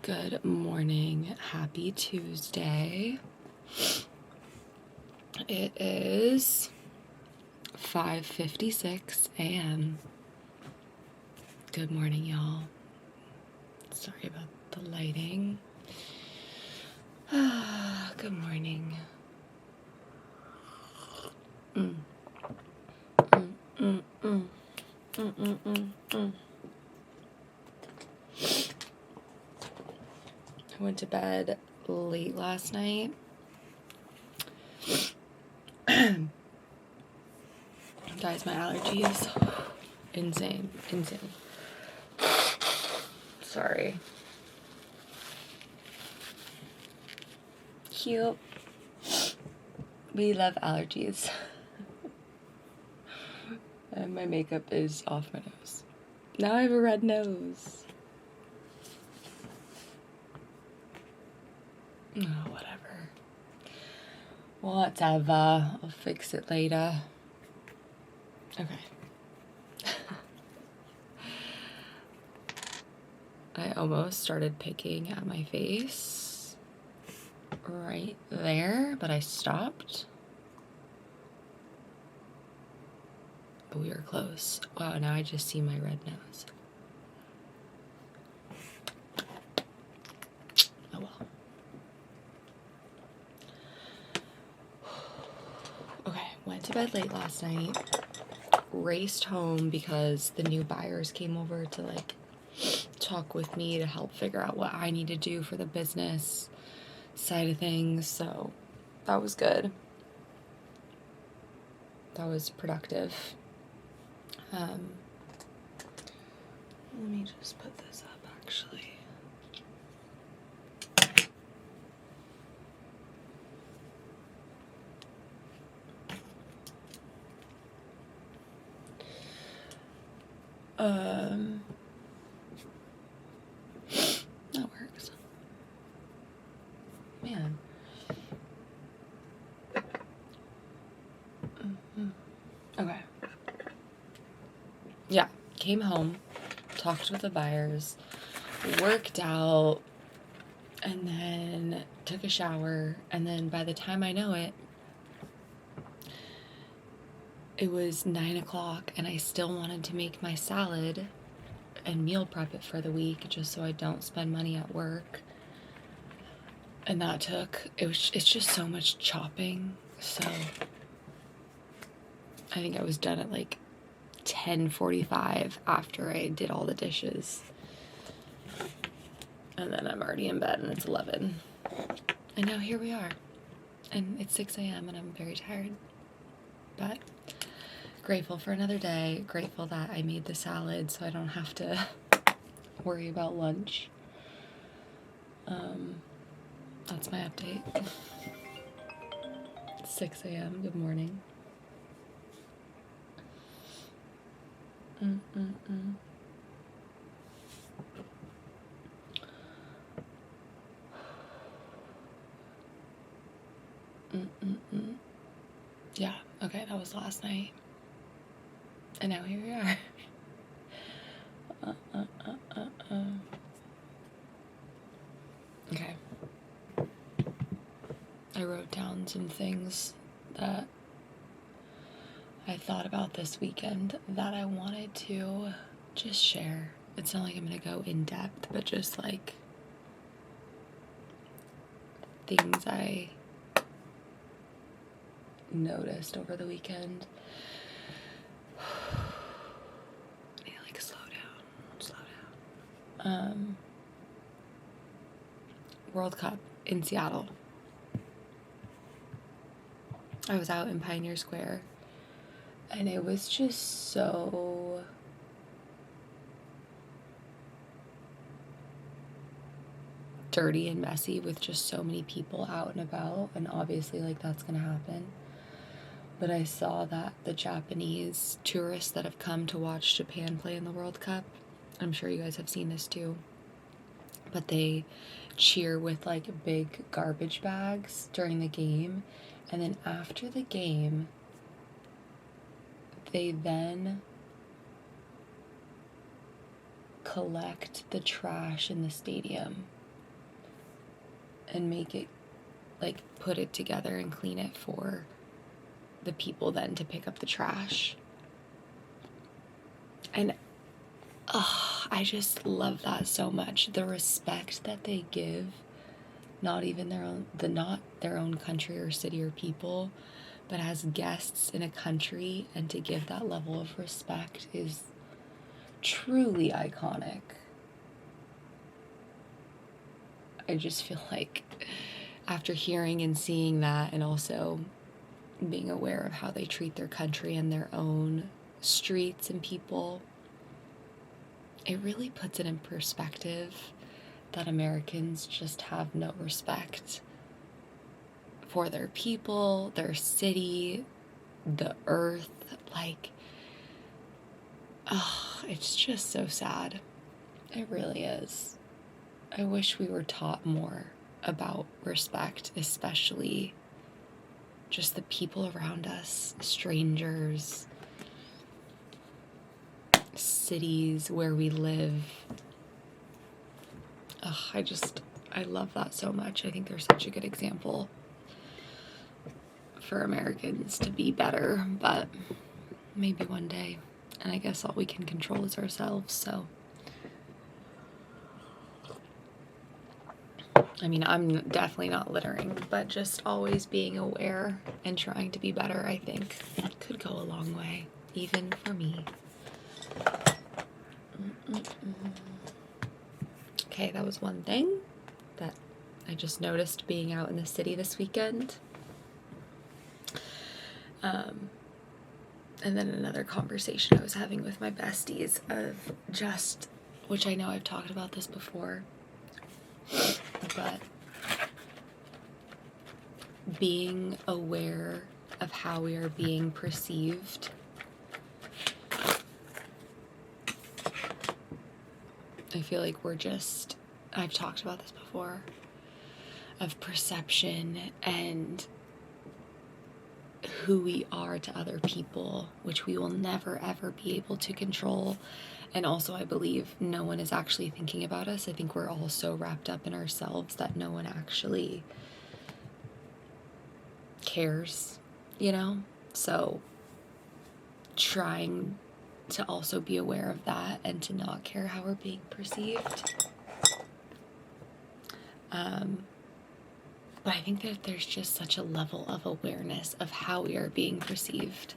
Good morning. Happy Tuesday. It is 5:56 a.m. Good morning, y'all. Sorry about the lighting. Good morning. I went to bed late last night. Guys, my allergies, insane. Sorry. Cute. We love allergies. And my makeup is off my nose. Now I have a red nose. Oh, whatever. Whatever. I'll fix it later. Okay. I almost started picking at my face right there, but I stopped. But we were close. Wow, now I just see my red nose. Oh well. Okay, went to bed late last night. Raced home because the new buyers came over to talk with me to help figure out what I need to do for the business side of things. So that was good. That was productive. Let me just put this up actually. That works. Man. Okay. Yeah, came home, talked with the buyers, worked out, and then took a shower, and then by the time I know it, it was 9 o'clock, and I still wanted to make my salad and meal prep it for the week just so I don't spend money at work. And that took, it's just so much chopping, so I think I was done at 10:45 after I did all the dishes. And then I'm already in bed and it's 11. And now here we are. And it's 6 a.m. and I'm very tired. But grateful for another day. Grateful that I made the salad so I don't have to worry about lunch. That's my update. 6 a.m. Good morning. Yeah, okay, that was last night. And now here we are. Okay. I wrote down some things that I thought about this weekend that I wanted to just share. It's not like I'm gonna go in depth, but just things I noticed over the weekend. I need to slow down. World Cup in Seattle. I was out in Pioneer Square and it was just so dirty and messy with just so many people out and about, and obviously that's gonna happen. But I saw that the Japanese tourists that have come to watch Japan play in the World Cup, I'm sure you guys have seen this too, but they cheer with big garbage bags during the game, and then after the game they then collect the trash in the stadium and make it, like, put it together and clean it for the people then to pick up the trash. And I just love that so much. The respect that they give, not their own country or city or people, but as guests in a country, and to give that level of respect is truly iconic. I just feel like after hearing and seeing that, and also being aware of how they treat their country and their own streets and people, it really puts it in perspective that Americans just have no respect for their people, their city, the earth. Like, it's just so sad. It really is. I wish we were taught more about respect, especially just the people around us, strangers, cities where we live. I love that so much. I think they're such a good example for Americans to be better, but maybe one day. And I guess all we can control is ourselves, so. I mean, I'm definitely not littering, but just always being aware and trying to be better, I think, could go a long way, even for me. Okay, that was one thing that I just noticed being out in the city this weekend. And then another conversation I was having with my besties of just, which I know I've talked about this before, but being aware of how we are being perceived. I feel like I've talked about this before, of perception and who we are to other people, which we will never ever be able to control. And also, I believe no one is actually thinking about us. I think we're all so wrapped up in ourselves that no one actually cares, you know? So trying to also be aware of that and to not care how we're being perceived. But I think that there's just such a level of awareness of how we are being perceived.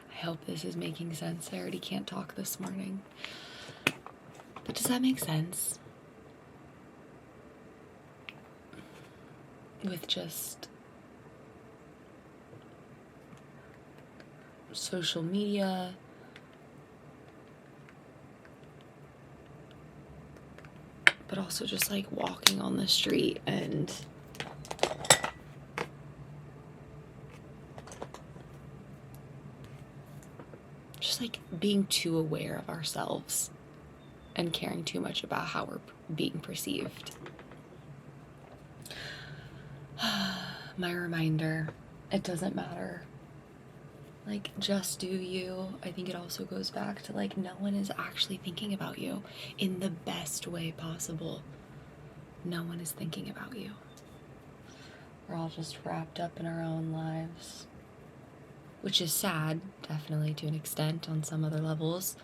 I hope this is making sense. I already can't talk this morning. But does that make sense? With just social media, but also just like walking on the street and just like being too aware of ourselves and caring too much about how we're being perceived. My reminder, it doesn't matter. Like, just do you. I think it also goes back to, like, no one is actually thinking about you in the best way possible. No one is thinking about you. We're all just wrapped up in our own lives, which is sad, definitely, to an extent on some other levels,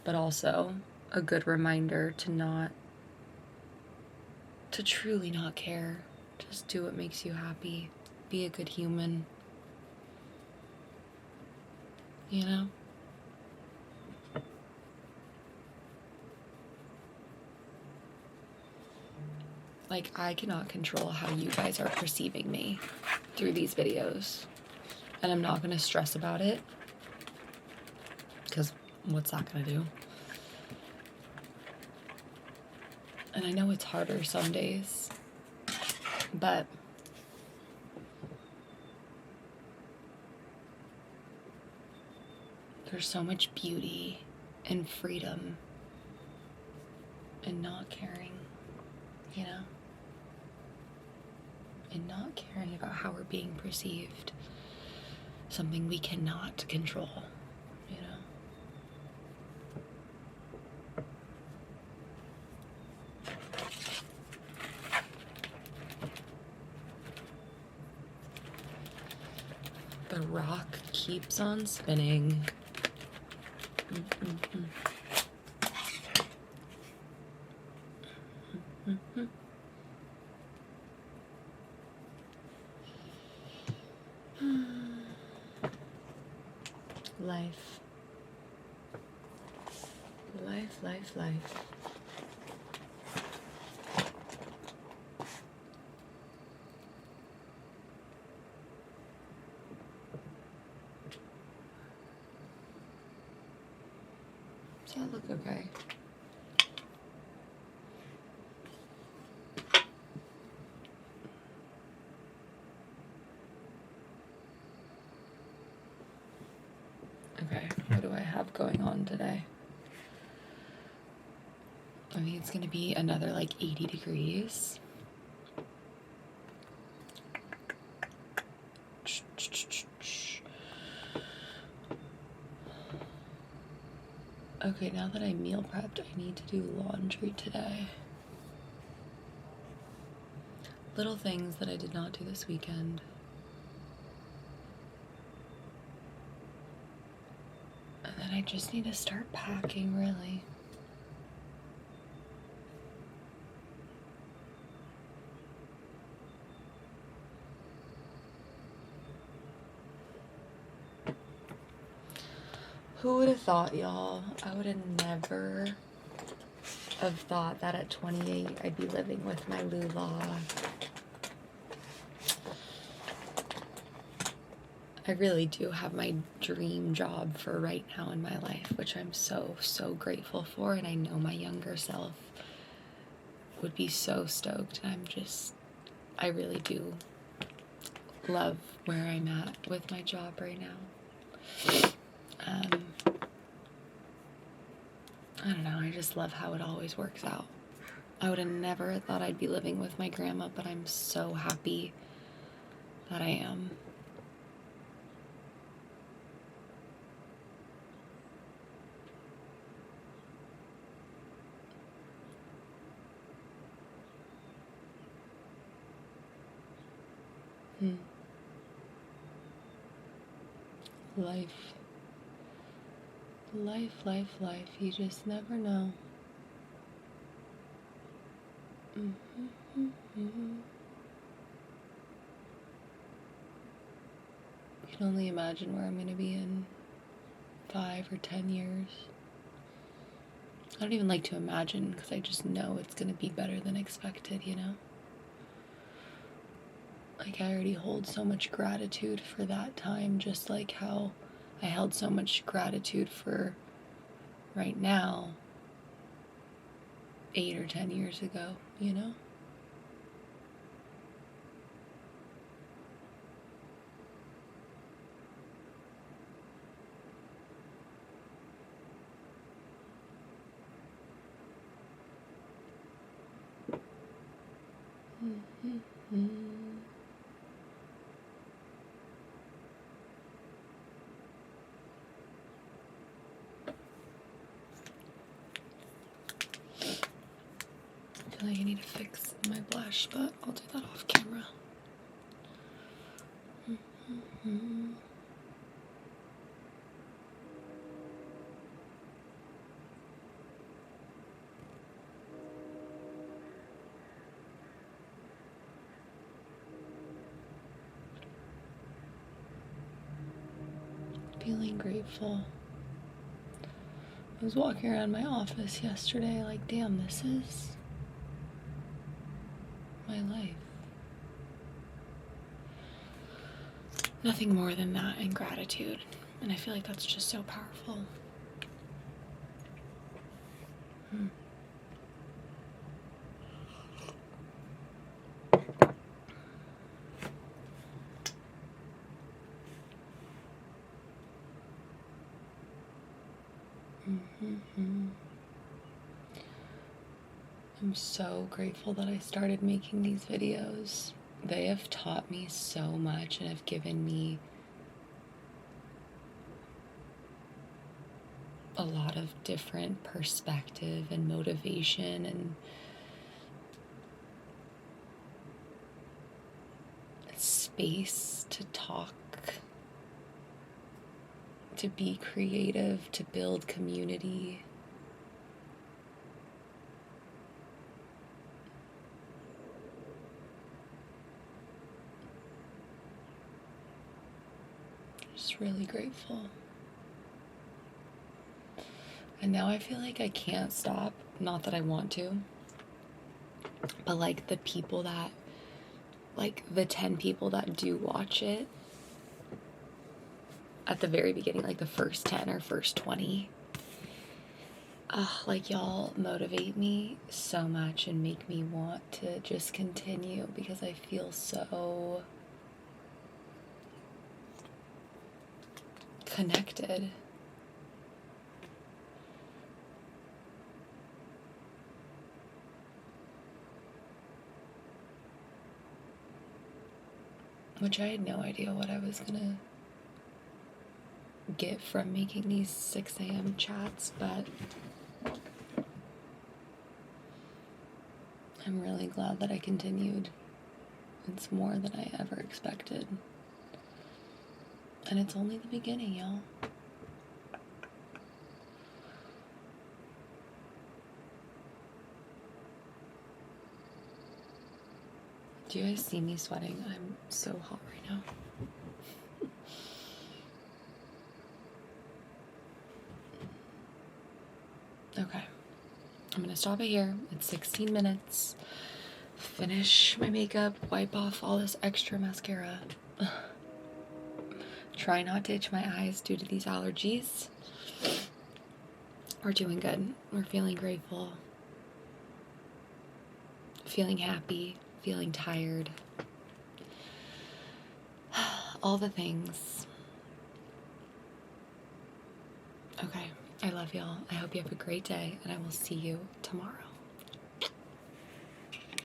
but also a good reminder to truly not care. Just do what makes you happy. Be a good human. You know? Like, I cannot control how you guys are perceiving me through these videos. And I'm not going to stress about it, because what's that going to do? And I know it's harder some days, but there's so much beauty and freedom in not caring, you know? In not caring about how we're being perceived. Something we cannot control, you know? The rock keeps on spinning. Life. Life, life, life. Does that look okay? Okay, what do I have going on today? I think it's gonna be another like 80 degrees. Okay, now that I meal prepped, I need to do laundry today. Little things that I did not do this weekend. And then I just need to start packing, really. Who would have thought, y'all? I would have never have thought that at 28 I'd be living with my Lula. I really do have my dream job for right now in my life, which I'm so, so grateful for, and I know my younger self would be so stoked. I really do love where I'm at with my job right now. I don't know, I just love how it always works out. I would have never thought I'd be living with my grandma, but I'm so happy that I am. Life. Life, life, life. You just never know. I can only imagine where I'm going to be in 5 or 10 years. I don't even like to imagine because I just know it's going to be better than expected, you know? Like, I already hold so much gratitude for that time, just like how I held so much gratitude for right now 8 or 10 years ago, you know? I feel like I need to fix my blush, but I'll do that off camera. Feeling grateful. I was walking around my office yesterday like, damn, this is my life. Nothing more than that and gratitude. And I feel like that's just so powerful. I'm so grateful that I started making these videos. They have taught me so much and have given me a lot of different perspective and motivation and space to talk to be creative, to build community. Just really grateful. And now I feel like I can't stop. Not that I want to, but like the people that, like the 10 people that do watch it at the very beginning, like the first 10 or first 20, like y'all motivate me so much and make me want to just continue because I feel so connected. Which I had no idea what I was gonna get from making these 6 a.m. chats, but I'm really glad that I continued. It's more than I ever expected. And it's only the beginning, y'all. Do you guys see me sweating? I'm so hot right now. Okay. I'm gonna stop it here. It's 16 minutes. Finish my makeup, wipe off all this extra mascara. Try not to itch my eyes due to these allergies. We're doing good. We're feeling grateful. Feeling happy. Feeling tired. All the things. Okay. I love y'all. I hope you have a great day, and I will see you tomorrow.